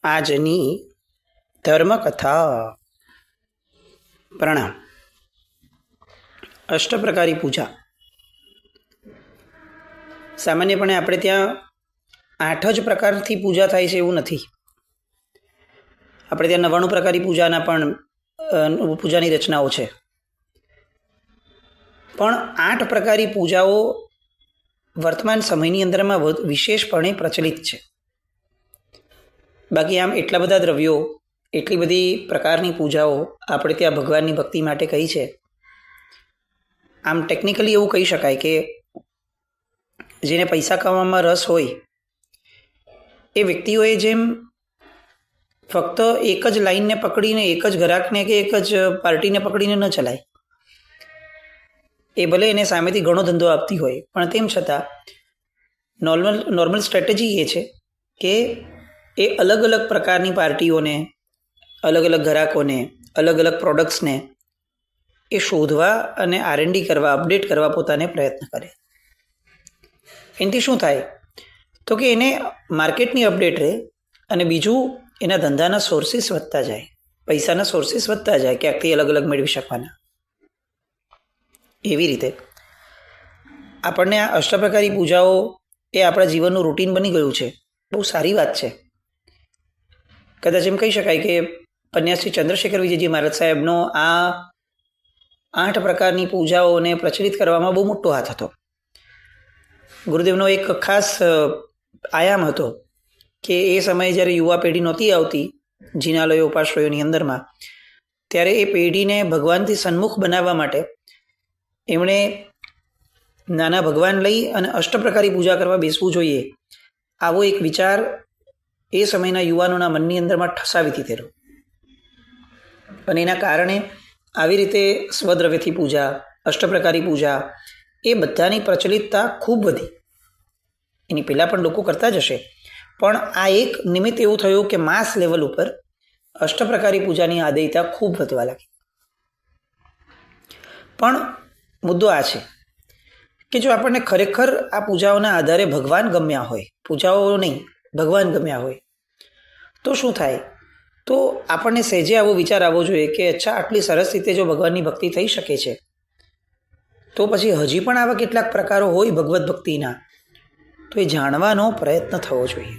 આજની ધર્મકથા. પ્રણામ. અષ્ટપ્રકારી પૂજા. સામાન્યપણે આપણે ત્યાં 8 જ પ્રકારથી પૂજા થાય છે એવું નથી. આપણે ત્યાં 99 પ્રકારની પૂજાના પણ પૂજાની રચનાઓ છે, પણ 8 પ્રકારની પૂજાઓ વર્તમાન સમયની અંદરમાં વિશેષપણે પ્રચલિત છે. બાકી આમ એટલા બધા દ્રવ્યો, એટલી બધી પ્રકારની પૂજાઓ આપણે ત્યાં ભગવાનની ભક્તિ માટે કહી છે. આમ ટેકનિકલી એવું કહી શકાય કે જેને પૈસા કમાવામાં રસ હોય એ વ્યક્તિઓએ જેમ ફક્ત એક જ લાઈનને પકડીને, એક જ ગ્રાહકને કે એક જ પાર્ટીને પકડીને ન ચલાય. એ ભલે એને સામેથી ઘણો ધંધો આપતી હોય, પણ તેમ છતાં નોર્મલ સ્ટ્રેટેજી એ છે કે એ અલગ અલગ પ્રકારની પાર્ટીઓને, અલગ અલગ ગ્રાહકોને, અલગ અલગ પ્રોડક્ટ્સને એ શોધવા અને R&D કરવા, અપડેટ કરવા પોતાને પ્રયત્ન કરે. એનાથી શું થાય તો કે એને માર્કેટની અપડેટ રહે અને બીજું એના ધંધાના સોર્સિસ વધતા જાય, પૈસાના સોર્સિસ વધતા જાય, ક્યાંકથી અલગ અલગ મેળવી શકવાના. એવી રીતે આપણને આ અષ્ટપ્રકારી પૂજાઓ એ આપણા જીવનનું રૂટીન બની ગયું છે. બહુ સારી વાત છે. કદાચ એમ કહી શકાય કે પન્યાસી ચંદ્રશેખર વિજયજી મહારાજ સાહેબનો આ 8 પ્રકારની પૂજાઓને પ્રચલિત કરવામાં બહુ મોટો હાથ હતો. ગુરુદેવનો એક ખાસ આયામ હતો કે એ સમયે જ્યારે યુવા પેઢી નહોતી આવતી જિનાલયો, ઉપાશ્રયોની અંદરમાં, ત્યારે એ પેઢીને ભગવાનથી સન્મુખ બનાવવા માટે એમણે નાના ભગવાન લઈ અને અષ્ટપ્રકારી પૂજા કરવા બેસવું જોઈએ, આવો એક વિચાર એ સમયના યુવાનોના મનની અંદરમાં ઠસાવી દીધેલો. અને એના કારણે આવી રીતે સ્વદ્રવ્યથી પૂજા, અષ્ટપ્રકારી પૂજા એ બધાની પ્રચલિતતા ખૂબ વધી. એની પહેલાં પણ લોકો કરતા જ હશે, પણ આ એક નિમિત્ત એવું થયું કે માસ લેવલ ઉપર અષ્ટપ્રકારી પૂજાની આદયતા ખૂબ વધવા લાગી. પણ મુદ્દો આ છે કે જો આપણને ખરેખર આ પૂજાઓના આધારે ભગવાન ગમ્યા હોય, પૂજાઓ નહીં ભગવાન ગમ્યા હોય, તો શું થાય? તો આપણને સહેજે આવો વિચાર આવવો જોઈએ કે અચ્છા, આટલી સરસ રીતે જો ભગવાનની ભક્તિ થઈ શકે છે, તો પછી હજી પણ આવા કેટલાક પ્રકારો હોય ભગવદ્ ભક્તિના, તો એ જાણવાનો પ્રયત્ન થવો જોઈએ.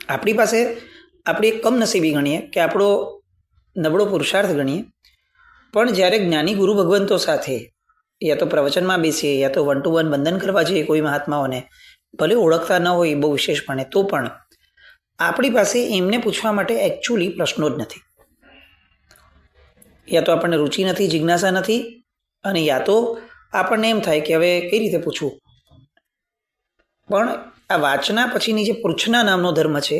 આપણી પાસે આપણે એક કમનસીબી ગણીએ કે આપણો નબળો પુરુષાર્થ ગણીએ, પણ જ્યારે જ્ઞાની ગુરુ ભગવંતો સાથે યા તો પ્રવચનમાં બેસીએ યા તો 1 to 1 બંધન કરવા જઈએ કોઈ મહાત્માઓને, ભલે ઓળખતા ન હોય બહુ વિશેષપણે, તો પણ આપણી પાસે એમને પૂછવા માટે એકચ્યુઅલી પ્રશ્નો જ નથી. યા તો આપણને રુચિ નથી, જિજ્ઞાસા નથી, અને યા તો આપણને એમ થાય કે હવે કઈ રીતે પૂછવું. પણ આ વાંચના પછીની જે પૃચ્છના નામનો ધર્મ છે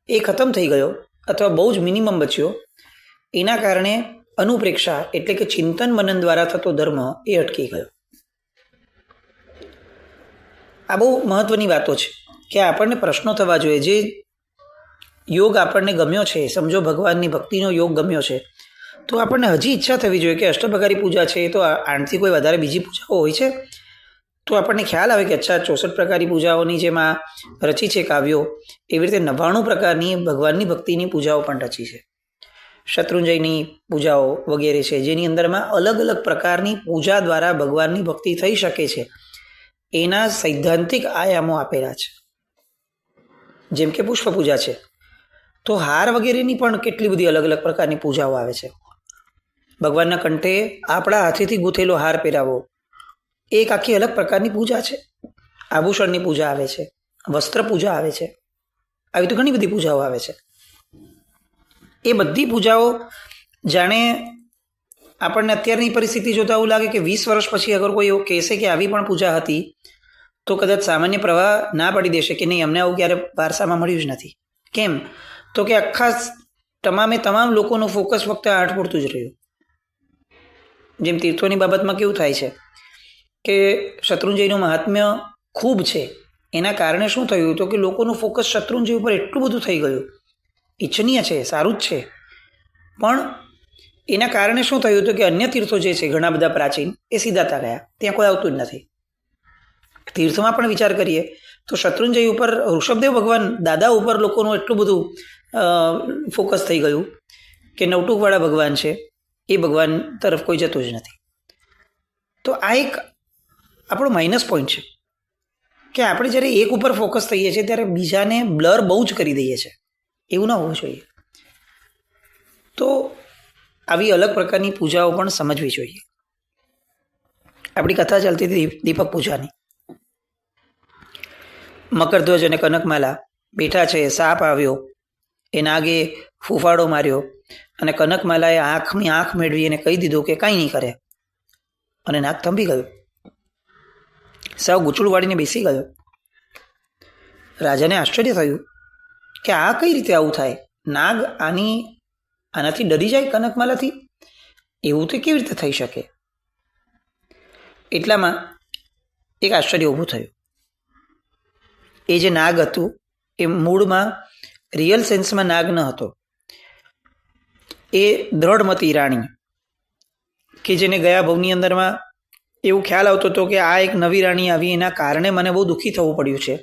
એ ખતમ થઈ ગયો, અથવા બહુ જ મિનિમમ બચ્યો. એના કારણે અનુપ્રેક્ષા એટલે કે ચિંતન મનન દ્વારા થતો ધર્મ એ અટકી ગયો. આ બહુ મહત્વની વાતો છે કે આપણને પ્રશ્નો થવા જોઈએ. જે યોગ આપણને ગમ્યો છે, સમજો ભગવાનની ભક્તિનો યોગ ગમ્યો છે, તો આપણને હજી ઈચ્છા થવી જોઈએ કે અષ્ટપ્રકારી પૂજા છે તો આનાથી કોઈ વધારે બીજી પૂજાઓ હોય છે, તો આપણને ખ્યાલ આવે કે અચ્છા 64 પ્રકારની પૂજાઓની જેમાં રચી છે કાવ્યો, એવી રીતે 99 પ્રકારની ભગવાનની ભક્તિની પૂજાઓ પણ રચી છે. શત્રુંજયની પૂજાઓ વગેરે છે, જેની અંદરમાં અલગ અલગ પ્રકારની પૂજા દ્વારા ભગવાનની ભક્તિ થઈ શકે છે. એના સૈદ્ધાંતિક આયામો આપેલા છે. જેમ કે પુષ્પ પૂજા છે, તો હાર વગેરેની પણ કેટલી બધી અલગ અલગ પ્રકારની પૂજાઓ આવે છે. ભગવાનના કંઠે આપણા હાથેથી ગૂંથેલો હાર પહેરાવો, એક આખી અલગ પ્રકારની પૂજા છે. આભૂષણની પૂજા આવે છે, વસ્ત્ર પૂજા આવે છે, આવી તો ઘણી બધી પૂજાઓ આવે છે. એ બધી પૂજાઓ જાણે આપણને અત્યારની પરિસ્થિતિ જોતા એવું લાગે કે 20 વર્ષ પછી અગર કોઈ એવું કહેશે કે આવી પણ પૂજા હતી, તો કદાચ સામાન્ય પ્રવાહ ના પાડી દેશે કે નહીં, અમને આવું ક્યારે વારસામાં મળ્યું જ નથી. કેમ? તો કે આખા તમામ લોકોનું ફોકસ ફક્ત 8 પૂરતું જ રહ્યું. જેમ તીર્થોની બાબતમાં કેવું થાય છે કે શત્રુંજયનું મહાત્મ્ય ખૂબ છે, એના કારણે શું થયું તો કે લોકોનું ફોકસ શત્રુંજય ઉપર એટલું બધું થઈ ગયું. ઈચ્છનીય છે, સારું જ છે, પણ એના કારણે શું થયું હતું કે અન્ય તીર્થો જે છે ઘણા બધા પ્રાચીન, એ સીધાતા ગયા, ત્યાં કોઈ આવતું જ નથી. તીર્થમાં પણ વિચાર કરીએ તો શત્રુંજય ઉપર ઋષભદેવ ભગવાન દાદા ઉપર લોકોનું એટલું બધું ફોકસ થઈ ગયું કે નવટુકવાળા ભગવાન છે એ ભગવાન તરફ કોઈ જતું જ નથી. તો આ એક આપણો માઇનસ પોઈન્ટ છે કે આપણે જ્યારે એક ઉપર ફોકસ થઈએ છીએ ત્યારે બીજાને બ્લર બહુ જ કરી દઈએ છીએ. એવું ના હોવું જોઈએ. તો આવી અલગ પ્રકારની પૂજાઓ પણ સમજવી જોઈએ. આપણી કથા ચાલતી હતી દીપક પૂજાની. મકરધ્વજ અને કનકમાલા બેઠા છે, સાપ આવ્યો, એ નાગે ફૂફાડો માર્યો અને કનકમાલાએ આંખ મેળવી અને કહી દીધું કે કાંઈ નહીં કરે, અને નાગ થંભી ગયો, સાવ ગૂંચળું વાળીને બેસી ગયો. રાજાને આશ્ચર્ય થયું કે આ કઈ રીતે આવું થાય? નાગ આનાથી ડરી જાય કનકમાલાથી? એવું તો કેવી રીતે થઈ શકે? એટલામાં એક આશ્ચર્ય ઊભું થયું. એ જે નાગ હતું એ મૂળમાં રિયલ સેન્સમાં નાગ ન હતો. એ દ્રઢમતી રાણી કે જેને ગયા ભવની અંદરમાં એવું ખ્યાલ આવતો હતો કે આ એક નવી રાણી આવી, એના કારણે મને બહુ દુઃખી થવું પડ્યું છે,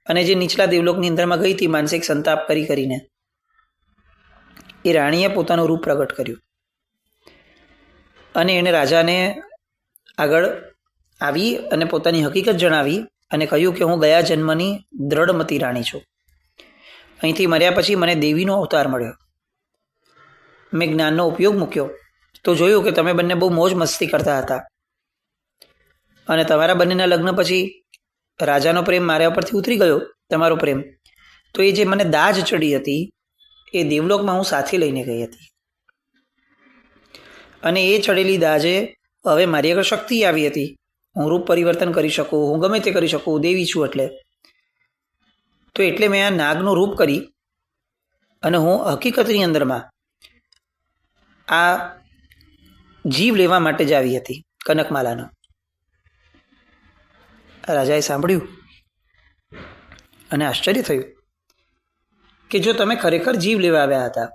અને જે નીચલા દેવલોકની અંદરમાં ગઈ હતી માનસિક સંતાપ કરીને, એ રાણીએ પોતાનું રૂપ પ્રગટ કર્યું અને એણે રાજાને આગળ આવી અને પોતાની હકીકત જણાવી અને કહ્યું કે હું ગયા જન્મની દ્રઢમતી રાણી છું. અહીંથી મર્યા પછી મને દેવીનો અવતાર મળ્યો. મેં જ્ઞાનનો ઉપયોગ મૂક્યો તો જોયું કે તમે બંને બહુ મોજ મસ્તી કરતા હતા, અને તમારા બંનેના લગ્ન પછી રાજાનો પ્રેમ મારા ઉપરથી ઉતરી ગયો, તમારો પ્રેમ. તો એ જે મને દાજ ચડી હતી એ દેવલોકમાં હું સાથે લઈને ગઈ હતી, અને એ ચડેલી દાજે હવે મારી આગળ શક્તિ આવી હતી. હું રૂપ પરિવર્તન કરી શકું, હું ગમે તે કરી શકું, દેવી છું એટલે. તો એટલે મેં આ નાગનું રૂપ કરી અને હું હકીકતની અંદરમાં આ જીવ લેવા માટે જ આવી હતી કનકમાલાનો. રાજાએ સાંભળ્યું અને આશ્ચર્ય થયું કે જો તમે ખરેખર જીવ લેવા આવ્યા હતા,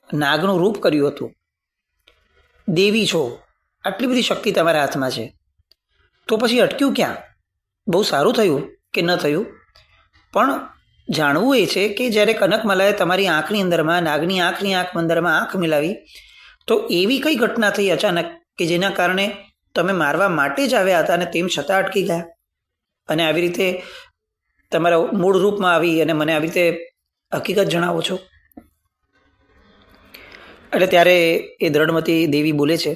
નાગનું રૂપ કર્યું હતું, દેવી છો, આટલી બધી શક્તિ તમારા હાથમાં છે, તો પછી અટક્યું ક્યાં? બહુ સારું થયું કે ન થયું, પણ જાણવું એ છે કે જ્યારે કનકમાલાએ તમારી આંખની અંદરમાં, નાગની આંખની અંદરમાં આંખ મિલાવી, તો એવી કઈ ઘટના થઈ અચાનક કે જેના કારણે તમે મારવા માટે જ આવ્યા હતા અને તેમ છતાં અટકી ગયા, અને આવી રીતે તમારા મૂળ રૂપમાં આવી અને મને આવી રીતે હકીકત જણાવો છો? એટલે ત્યારે એ દ્રઢમતી દેવી બોલે છે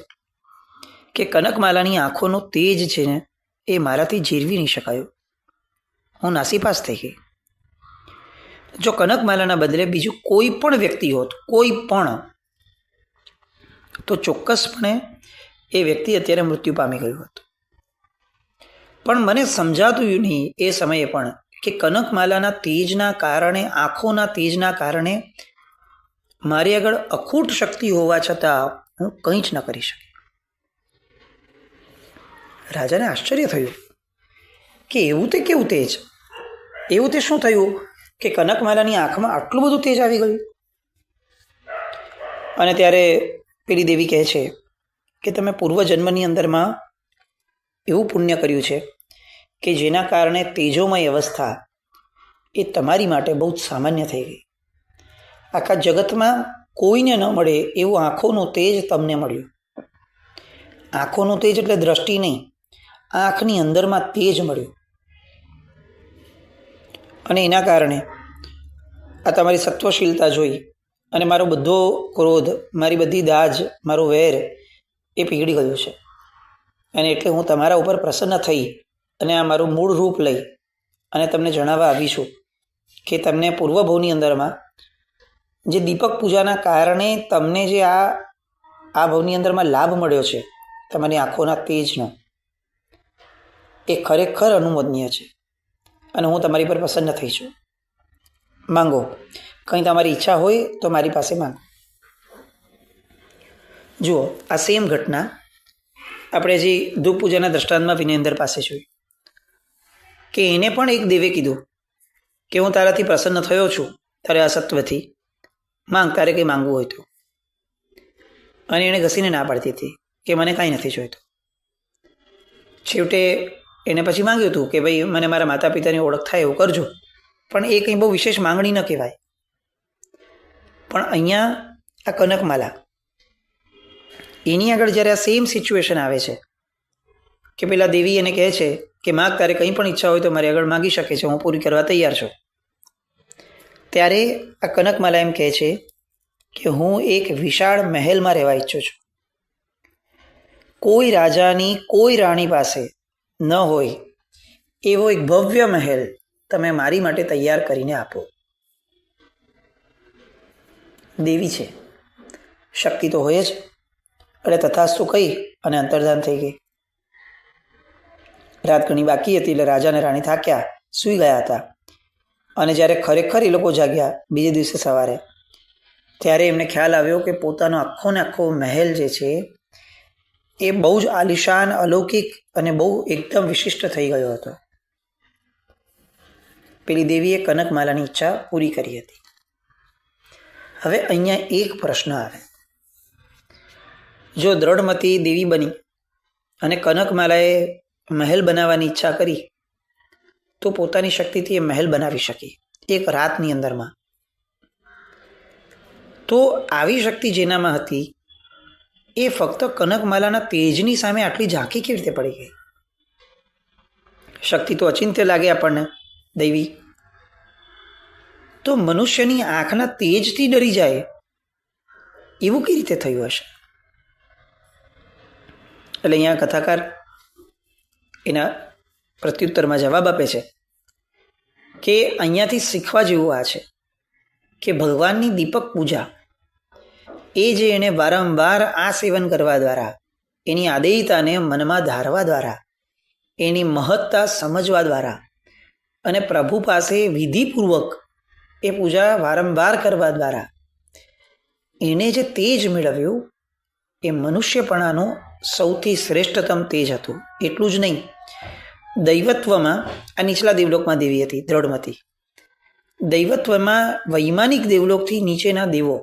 કે કનકમાલાની આંખોનો તેજ છે ને એ મારાથી જીરવી નહીં શકાયું. હું નાસીપાસ થઈ ગઈ. જો કનકમાલાના બદલે બીજું કોઈ પણ વ્યક્તિ હોત, કોઈ પણ, તો ચોક્કસપણે એ વ્યક્તિ અત્યારે મૃત્યુ પામી ગયું હતું. પણ મને સમજાતું નહીં એ સમયે પણ કે કનકમાલાના તેજના કારણે, આંખોના તેજના કારણે મારી આગળ અખૂટ શક્તિ હોવા છતાં હું કંઈ જ ન કરી શકી. રાજાને આશ્ચર્ય થયું કે એવું તે કેવું તેજ? એવું તે શું થયું કે કનકમાલાની આંખમાં આટલું બધું તેજ આવી ગયું? અને ત્યારે પેલી દેવી કહે છે કે તમે પૂર્વજન્મની અંદરમાં એવું પુણ્ય કર્યું છે કે જેના કારણે તેજોમય અવસ્થા એ તમારી માટે બહુ જ સામાન્ય થઈ ગઈ. આખા જગતમાં કોઈને ન મળે એવું આંખોનું તેજ તમને મળ્યું. આંખોનું તેજ એટલે દ્રષ્ટિ નહીં, આંખની અંદરમાં તેજ મળ્યું. અને એના કારણે આ તમારી સત્વશીલતા જોઈ અને મારો બધો ક્રોધ, મારી બધી દાજ, મારો વેર એ પીગળી ગયું છે. અને એટલે હું તમારા ઉપર પ્રસન્ન થઈ અને આ મારું મૂળ રૂપ લઈ અને તમને જણાવવા આવી છું કે તમને પૂર્વભવની અંદરમાં જે દીપક પૂજાના કારણે તમને જે આ ભવની અંદરમાં લાભ મળ્યો છે તમારી આંખોના તેજનો, એ ખરેખર અનુમોદનીય છે અને હું તમારી પર પ્રસન્ન થઈ છું. માંગો, કંઈ તમારી ઈચ્છા હોય તો મારી પાસે માંગો. જુઓ, આ સેમ ઘટના આપણે હજી ધૂપ પૂજાના દ્રષ્ટાંતમાં વિનયેન્દ્ર પાસે જોઈ કે એને પણ એક દેવે કીધું કે હું તારાથી પ્રસન્ન થયો છું, તારે અસત્વથી, માંગ, તારે કંઈ માંગવું હોય તો. અને એણે ઘસીને ના પાડતી હતી કે મને કાંઈ નથી જોઈતું. છેવટે એને પછી માંગ્યું હતું કે ભાઈ મને મારા માતા પિતાની ઓળખ થાય એવું કરજો, પણ એ કંઈ બહુ વિશેષ માંગણી ન કહેવાય. પણ અહીંયા આ કનકમાલા એની આગળ જ્યારે આ સેમ સિચ્યુએશન આવે છે કે પેલા દેવી એને કહે છે કે માગ, તારે કંઈ પણ ઈચ્છા હોય તો મારી આગળ માગી શકે છે, હું પૂરી કરવા તૈયાર છું. ત્યારે આ કનકમાલા એમ કહે છે કે હું એક વિશાળ મહેલમાં રહેવા ઈચ્છું છું. કોઈ રાજાની કોઈ રાણી પાસે ન હોય એવો એક ભવ્ય મહેલ તમે મારી માટે તૈયાર કરીને આપો. દેવી છે, શક્તિ તો હોય જ. એટલે તથાસ્તુ કહી અને અંતર્ધાન થઈ ગઈ. રાત ઘણી બાકી હતી એટલે રાજા અને રાણી થાક્યા, સૂઈ ગયા હતા. અને જ્યારે ખરેખર એ લોકો જાગ્યા બીજે દિવસે સવારે, ત્યારે એમને ખ્યાલ આવ્યો કે પોતાનો આખો ને આખો મહેલ જે છે એ બહુ જ આલિશાન, અલૌકિક અને બહુ એકદમ વિશિષ્ટ થઈ ગયો હતો. પેલી દેવીએ કનકમાલાની ઈચ્છા પૂરી કરી હતી. હવે અહીંયા એક પ્રશ્ન આવે, જો દ્રઢમતી દેવી બની અને કનકમાલાએ મહેલ બનાવવાની ઈચ્છા કરી તો પોતાની શક્તિથી એ મહેલ બનાવી શકી એક રાતની અંદરમાં. તો આવી શક્તિ જેનામાં હતી એ ફક્ત કનકમાલાના તેજની સામે આટલી ઝાંખી કેવી રીતે પડી ગઈ? શક્તિ તો અચિંત્ય લાગે આપણને દૈવી, તો મનુષ્યની આંખના તેજથી ડરી જાય એવું કઈ રીતે થયું હશે? એટલે અહીંયા કથાકાર એના પ્રત્યુત્તરમાં જવાબ આપે છે કે અહીંયાથી શીખવા જેવું આ છે કે ભગવાનની દીપક પૂજા એ જે એને વારંવાર આ સેવન કરવા દ્વારા, એની આદેયતાને મનમાં ધારવા દ્વારા, એની મહત્તા સમજવા દ્વારા અને પ્રભુ પાસે વિધિપૂર્વક એ પૂજા વારંવાર કરવા દ્વારા એને જે તેજ મેળવ્યું એ મનુષ્યપણાનું સૌથી શ્રેષ્ઠતમ તેજ હતું. એટલું જ નહીં, દૈવત્વમાં આ નીચલા દેવલોકમાં દેવી હતી દ્રઢમતી. દૈવત્વમાં વૈમાનિક દેવલોકથી નીચેના દેવો,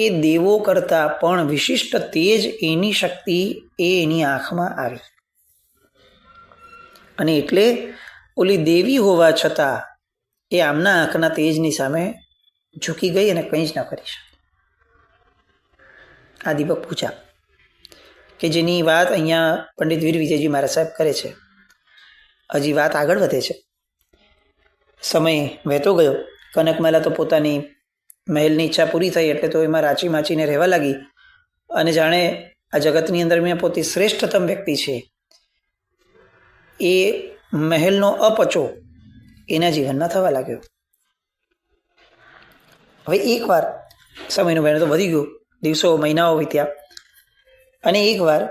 એ દેવો કરતાં પણ વિશિષ્ટ તેજ, એની શક્તિ એ એની આંખમાં આવી. અને એટલે ઓલી દેવી હોવા છતાં એ આમના આંખના તેજની સામે ઝૂકી ગઈ અને કંઈ જ ન કરી શકે. આ દીપક પૂજા કે જેની વાત અહીંયા પંડિત વીર વિજયજી મહારાજ સાહેબ કરે છે. હજી વાત આગળ વધે છે. સમય વહેતો ગયો. કનકમાલા તો પોતાની મહેલની ઈચ્છા પૂરી થઈ એટલે તો એમાં રાચી માચીને રહેવા લાગી અને જાણે આ જગતની અંદર મેં પોતે શ્રેષ્ઠતમ વ્યક્તિ છે એ મહેલનો અપચો એના જીવનમાં થવા લાગ્યો. હવે એકવાર સમયનું વહેણ તો વધી ગયું, દિવસો મહિનાઓ વીત્યા અને એકવાર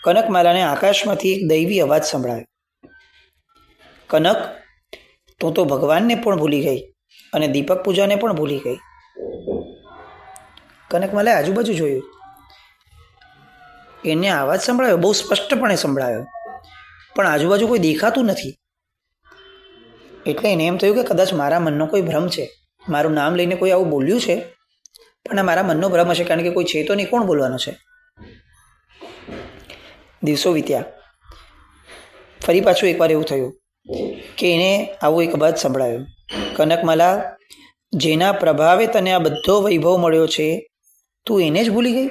કનકમાલાને આકાશમાંથી એક દૈવી અવાજ સંભળાયો, કનક, તું તો ભગવાનને પણ ભૂલી ગઈ અને દીપક પૂજાને પણ ભૂલી ગઈ. કનકમાલાએ આજુબાજુ જોયું, એને અવાજ સંભળાયો, બહુ સ્પષ્ટપણે સંભળાયો, પણ આજુબાજુ કોઈ દેખાતું નથી. એટલે એને એમ થયું કે કદાચ મારા મનનો કોઈ ભ્રમ છે, મારું નામ લઈને કોઈ આવું બોલ્યું છે, પણ આ મારા મનનો ભ્રમ હશે, કારણ કે કોઈ છે તો નહીં, કોણ બોલવાનું છે? દિવસો વીત્યા. ફરી પાછું એકવાર એવું થયું કે એને આવો એક અવાજ સંભળાયો, કનકમાલા, જેના પ્રભાવે તને આ બધો વૈભવ મળ્યો છે તું એને જ ભૂલી ગઈ?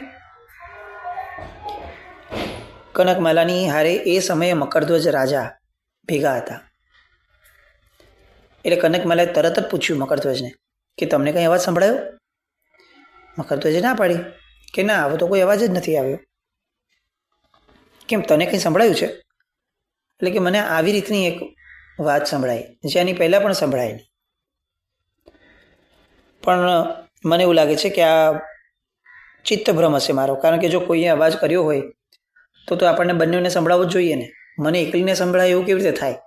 કનકમાલાની હારે એ સમયે મકરધ્વજ રાજા ભેગા હતા. એટલે કનકમાલાએ તરત જ પૂછ્યું મકરધ્વજને કે તમને કંઈ અવાજ સંભળાયો? મકરધ્વજે ના પાડી કે ના, આવો તો કોઈ અવાજ જ નથી આવ્યો. કેમ, તને કંઈ સંભળાયું છે? એટલે કે મને આવી રીતની એક વાત સંભળાઈ, જેની પહેલાં પણ સંભળાય નહીં, પણ મને એવું લાગે છે કે આ ચિત્તભ્રમ હશે મારો, કારણ કે જો કોઈએ અવાજ કર્યો હોય તો આપણને બંનેને સંભળાવવો જ જોઈએ ને. મને એકલીને સંભળાય એવું કેવી રીતે થાય?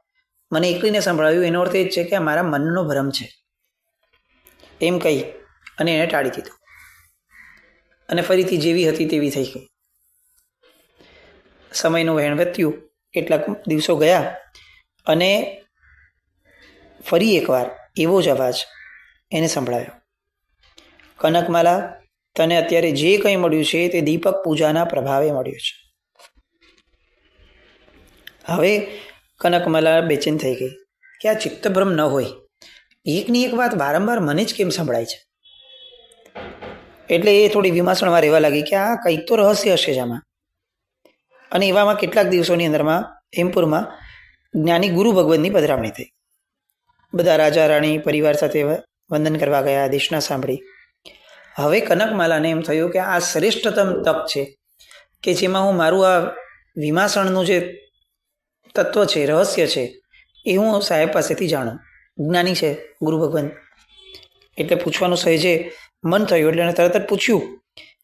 મને એકલીને સંભળાવ્યું એનો અર્થ એ જ છે કે આ મારા મનનો ભ્રમ છે, એમ કહી અને એને ટાળી દીધું અને ફરીથી જેવી હતી તેવી થઈ ગઈ. સમયનું વહેણ વધ્યું, કેટલાક દિવસો ગયા અને ફરી એકવાર એવો જ અવાજ એને સંભળાયો, કનકમાલા, તને અત્યારે જે કંઈ મળ્યું છે તે દીપક પૂજાના પ્રભાવે મળ્યું છે. હવે કનકમાલા બેચેન થઈ ગઈ કે આ ચિત્તભ્રમ ન હોય, એકની એક વાત વારંવાર મને જ કેમ સંભળાય છે. એટલે એ થોડી વિમાસણમાં રહેવા લાગી કે આ કંઈક તો રહસ્ય હશે જ આમાં. અને એવામાં કેટલાક દિવસોની અંદરમાં હેમપુરમાં જ્ઞાની ગુરુ ભગવંતની પધરામણી થઈ. બધા રાજા રાણી પરિવાર સાથે વંદન કરવા ગયા, દેશના સાંભળી. હવે કનકમાલાને એમ થયું કે આ શ્રેષ્ઠતમ તક છે કે જેમાં હું મારું આ વિમાસણનું જે તત્વ છે, રહસ્ય છે, એ હું સાહેબ પાસેથી જાણું. જ્ઞાની છે ગુરુ ભગવંત. એટલે પૂછવાનું સહેજે મન થયું એટલે એને તરત જ પૂછ્યું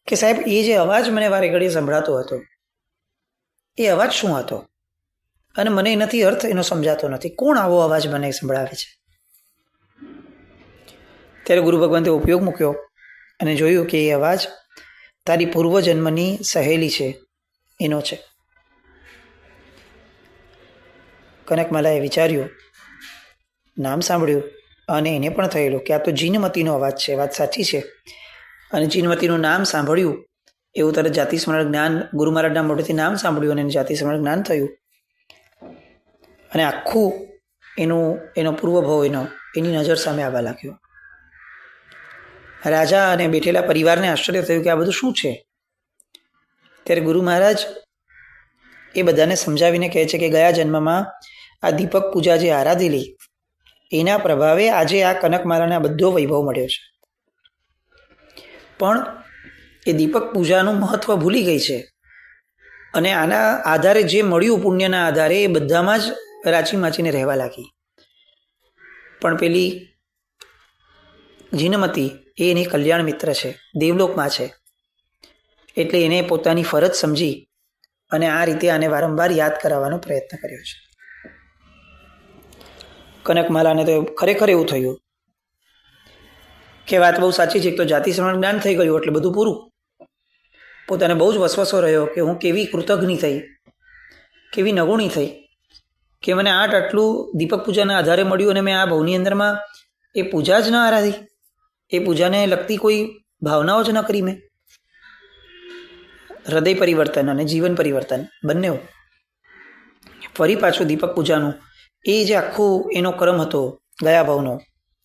કે સાહેબ, એ જે અવાજ મને વારે ઘડીએ સંભળાતો હતો, એ અવાજ શું હતો? અને મને એનાથી અર્થ એનો સમજાતો નથી. કોણ આવો અવાજ મને સંભળાવે છે? ત્યારે ગુરુ ભગવંતે ઉપયોગ મૂક્યો અને જોયું કે એ અવાજ તારી પૂર્વજન્મની સહેલી છે, એનો છે. કનકમાલાએ વિચાર્યું, નામ સાંભળ્યું અને એને પણ થયેલું કે આ તો જીનમતીનો અવાજ છે. વાત સાચી છે. અને જીનમતીનું નામ સાંભળ્યું એવું તરત જાતિ સ્મરણ જ્ઞાન ગુરુ મહારાજના મોઢેથી નામ સાંભળ્યું અને જાતિ સ્મરણ જ્ઞાન થયું. અને આખું એનો પૂર્વભાવ એની નજર સામે આવવા લાગ્યો. રાજા અને બેઠેલા પરિવારને આશ્ચર્ય થયું કે આ બધું શું છે. ત્યારે ગુરુ મહારાજ એ બધાને સમજાવીને કહે છે કે ગયા જન્મમાં આ દીપક પૂજા જે આરાધેલી, એના પ્રભાવે આજે આ કનકમાલાને બધો વૈભવ મળ્યો છે. પણ એ દીપક પૂજાનું મહત્વ ભૂલી ગઈ છે અને આના આધારે જે મળ્યું પુણ્યના આધારે એ બધામાં જ રાચી માચીને રહેવા લાગી. પણ પેલી જીનમતી એ એની કલ્યાણ મિત્ર છે, દેવલોકમાં છે. એટલે એને પોતાની ફરજ સમજી અને આ રીતે આને વારંવાર યાદ કરાવવાનો પ્રયત્ન કર્યો છે. કનકમાલાને તો ખરેખર એવું થયું કે વાત બહુ સાચી છે. તો જાતિ સમરણ જ્ઞાન થઈ ગયું એટલે બધું પૂરું. પોતાને બહુ જ વસવસો રહ્યો કે હું કેવી કૃતજ્ઞ થઈ, કેવી નગુણી થઈ કે મને આટલું દીપક પૂજાના આધારે મળ્યું અને મેં આ ભવની અંદરમાં એ પૂજા જ ન આરાધી, એ પૂજાને લગતી કોઈ ભાવનાઓ જ ન કરી. મેં હૃદય પરિવર્તન અને જીવન પરિવર્તન બંને ફરી પાછું દીપક પૂજાનું એ જે આખું એનો ક્રમ હતો ગયા ભાવનો,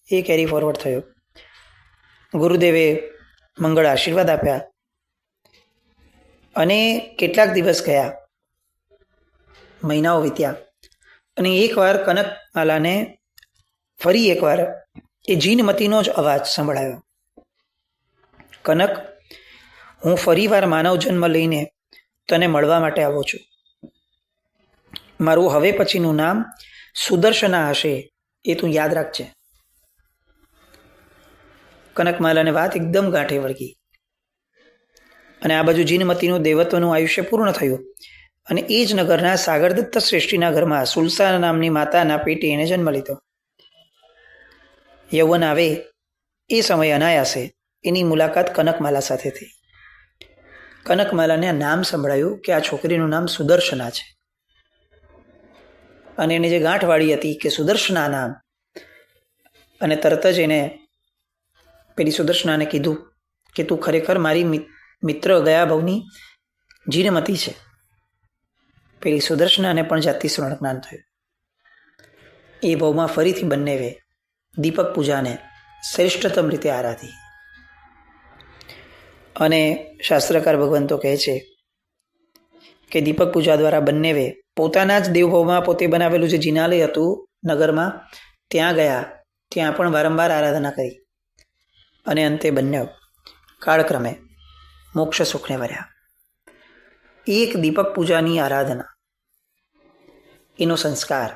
એ કેરી ફોરવર્ડ થયો. ગુરુદેવે મંગળ આશીર્વાદ આપ્યા અને કેટલાક દિવસ ગયા, મહિનાઓ વીત્યા અને એકવાર કનકમાલાને ફરી એકવાર એ જીનમતીનો જ અવાજ સંભળાયો. કનક, હું ફરીવાર માનવ જન્મ લઈને તને મળવા માટે આવું છું. મારું હવે પછીનું નામ સુદર્શના હશે, એ તું યાદ રાખજે. કનકમાલાને વાત એકદમ ગાંઠે વળગી અને આ બાજુ જીનમતીનું દેવત્વનું આયુષ્ય પૂર્ણ થયું અને એ જ નગરના સાગરદત્ત શ્રેષ્ઠીના ઘરમાં સુલસા નામની માતાના પેટે એને જન્મ લીધો. યૌવન આવે એ સમય અનાયાસે એની મુલાકાત કનકમાલા સાથે થઈ. કનકમાલાને આ નામ સંભળાયું કે આ છોકરીનું નામ સુદર્શના છે. અને એને જે ગાંઠવાળી હતી કે સુદર્શના નામ, અને તરત જ એને પેલી સુદર્શનાને કીધું કે તું ખરેખર મારી મિત્ર ગયા ભવની જીનમતી છે. પેલી સુદર્શનાને પણ જાતિ સ્મરણ જ્ઞાન થયું. એ ભાવમાં ફરીથી બંનેવે દીપક પૂજાને શ્રેષ્ઠતમ રીતે આરાધી. અને શાસ્ત્રકાર ભગવંતો કહે છે કે દીપક પૂજા દ્વારા બંનેવે પોતાના જ દેવભાવમાં પોતે બનાવેલું જે જિનાલય હતું નગરમાં, ત્યાં ગયા, ત્યાં પણ વારંવાર આરાધના કરી અને અંતે બંને કાળક્રમે મોક્ષ સુખને વર્યા. એક દીપક પૂજાની આરાધના, એનો સંસ્કાર,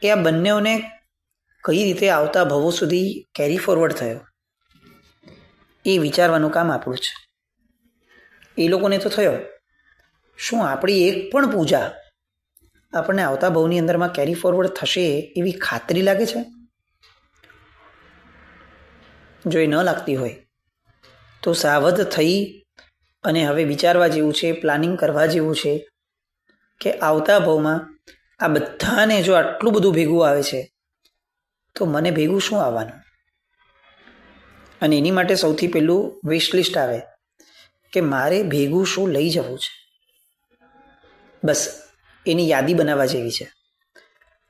એ આ બંનેઓને કઈ રીતે આવતા ભવો સુધી કેરી ફોરવર્ડ થયો, એ વિચારવાનું કામ આપણું છે. એ લોકોને તો થયો, શું આપણી એક પણ પૂજા આપણને આવતા ભવની અંદરમાં કેરી ફોરવર્ડ થશે એવી ખાતરી લાગે છે? જો એ ન લાગતી હોય તો સાવધ થઈ અને હવે વિચારવા જેવું છે, પ્લાનિંગ કરવા જેવું છે કે આવતા ભાવમાં આ બધાને જો આટલું બધું ભેગું આવે છે તો મને ભેગું શું આવવાનું? અને એની માટે સૌથી પહેલું વિશ લિસ્ટ આવે કે મારે ભેગું શું લઈ જવું છે. બસ એની યાદી બનાવવા જેવી છે.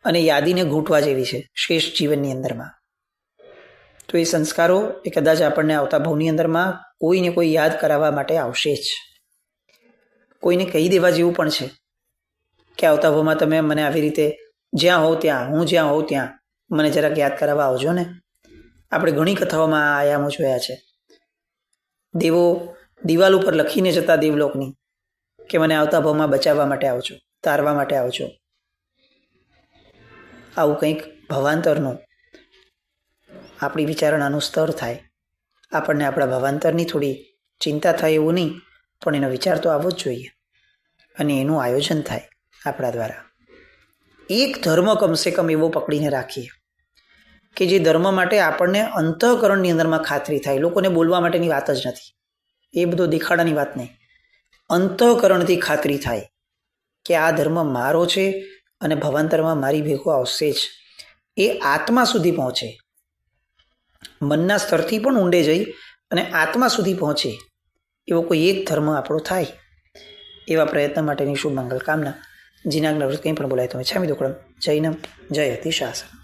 અને યાદીને ઘૂંટવા જેવી છે શ્રેષ્ઠ જીવનની અંદરમાં. તો એ સંસ્કારો એ કદાચ આપણને આવતા ભાવની અંદરમાં કોઈને કોઈ યાદ કરાવવા માટે આવશે જ. કોઈને કહી દેવા જેવું પણ છે કે આવતા ભાવમાં તમે મને આવી રીતે જ્યાં હોવ ત્યાં, હું જ્યાં હોઉં ત્યાં મને જરાક યાદ કરાવવા આવજો ને. આપણે ઘણી કથાઓમાં આ આયામો જોયા છે. દેવો દિવાલ ઉપર લખીને જતા દેવલોકની કે મને આવતા ભાવમાં બચાવવા માટે આવજો, તારવા માટે આવજો. આવું કંઈક ભવાંતરનું આપણી વિચારણાનું સ્તર થાય, આપણને આપણા ભવાંતરની થોડી ચિંતા થાય એવું નહીં, પણ એનો વિચાર તો આવવો જ જોઈએ અને એનું આયોજન થાય આપણા દ્વારા. એક ધર્મ કમસે કમ એવો પકડીને રાખીએ કે જે ધર્મ માટે આપણને અંતઃકરણની અંદરમાં ખાતરી થાય. લોકોને બોલવા માટેની વાત જ નથી, એ બધો દેખાડાની વાત નહીં. અંતઃકરણથી ખાતરી થાય કે આ ધર્મ મારો છે અને ભવાંતરમાં મારી ભેગો આવશે જ. એ આત્મા સુધી પહોંચે, મનના સ્તરથી પણ ઊંડે જઈ અને આત્મા સુધી પહોંચે એવો કોઈ એક ધર્મ આપણો થાય. એવા પ્રયત્ન માટેની શુભ મંગલ કામના. જીનાગ્ન કંઈ પણ બોલાય તમે છામી દુકડમ. જૈનમ જય અતિશાસન.